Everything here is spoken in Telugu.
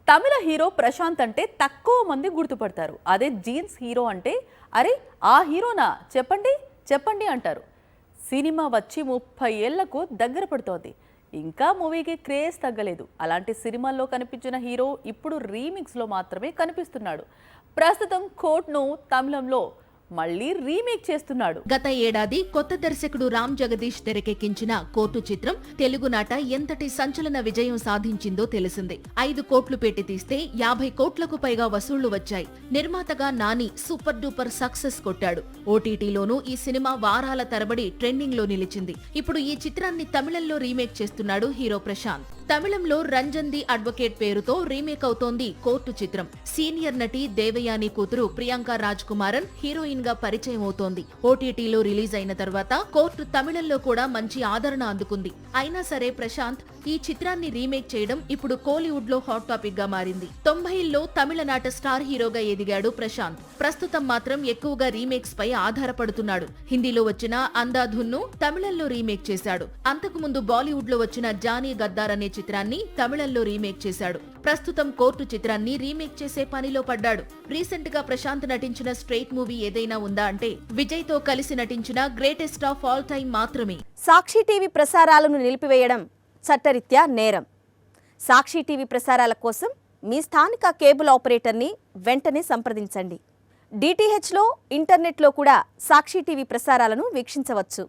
తమిళ హీరో ప్రశాంత్ అంటే తక్కువ మంది గుర్తుపడతారు. అదే జీన్స్ హీరో అంటే అరే ఆ హీరోనా చెప్పండి చెప్పండి అంటారు. సినిమా వచ్చి 30 ఏళ్లకు దగ్గర పడుతోంది. ఇంకా మూవీకి క్రేజ్ తగ్గలేదు. అలాంటి సినిమాల్లో కనిపించిన హీరో ఇప్పుడు రీమిక్స్లో మాత్రమే కనిపిస్తున్నాడు. ప్రస్తుతం కోర్ట్ను తమిళంలో మళ్ళీ రీమేక్ చేస్తున్నాడు. గత ఏడాది కొత్త దర్శకుడు రామ్ జగదీష్ తెరకెక్కించిన కోర్టు చిత్రం తెలుగునాట ఎంతటి సంచలన విజయం సాధించిందో తెలిసిందే. 5 కోట్లు పెట్టి తీస్తే 50 కోట్లకు పైగా వసూళ్లు వచ్చాయి. నిర్మాతగా నాని సూపర్ డూపర్ సక్సెస్ కొట్టాడు. ఓటీటీలోనూ ఈ సినిమా వారాల తరబడి ట్రెండింగ్ లో నిలిచింది. ఇప్పుడు ఈ చిత్రాన్ని తమిళంలో రీమేక్ చేస్తున్నాడు హీరో ప్రశాంత్. తమిళంలో రంజన్ ది అడ్వకేట్ పేరుతో రీమేక్ అవుతోంది కోర్టు చిత్రం. సీనియర్ నటి దేవయాని కూతురు ప్రియాంక రాజ్ కుమారన్ హీరోయిన్ గా పరిచయం అవుతోంది. ఓటీటీలో రిలీజ్ అయిన తర్వాత కోర్టు తమిళంలో కూడా మంచి ఆదరణ అందుకుంది. అయినా సరే ప్రశాంత్ ఈ చిత్రాన్ని రీమేక్ చేయడం ఇప్పుడు కోలీవుడ్ లో హాట్ టాపిక్ గా మారింది. 90ల్లో తమిళనాట స్టార్ హీరోగా ఎదిగాడు ప్రశాంత్. ప్రస్తుతం మాత్రం ఎక్కువగా రీమేక్స్ పై ఆధారపడుతున్నాడు. హిందీలో వచ్చిన అంధాధున్ను తమిళంలో రీమేక్ చేశాడు. అంతకు ముందు బాలీవుడ్ లో వచ్చిన జానీ గద్దార్ అనే చిత్రాన్ని తమిళంలో రీమేక్ చేశాడు. ప్రస్తుతం కోర్టు చిత్రాన్ని రీమేక్ చేసే పనిలో పడ్డాడు. రీసెంట్ గా ప్రశాంత్ నటించిన స్ట్రైట్ మూవీ ఏదైనా ఉందా అంటే విజయ్ తో కలిసి నటించిన గ్రేటెస్ట్ ఆఫ్ ఆల్ టైమ్ మాత్రమే. సాక్షి టీవీ ప్రసారాలను నిలిపివేయడం చట్టరీత్యా నేరం. సాక్షి టీవీ ప్రసారాల కోసం మీ స్థానిక కేబుల్ ఆపరేటర్ని వెంటనే సంప్రదించండి. డిటిహెచ్లో ఇంటర్నెట్లో కూడా సాక్షి టీవీ ప్రసారాలను వీక్షించవచ్చు.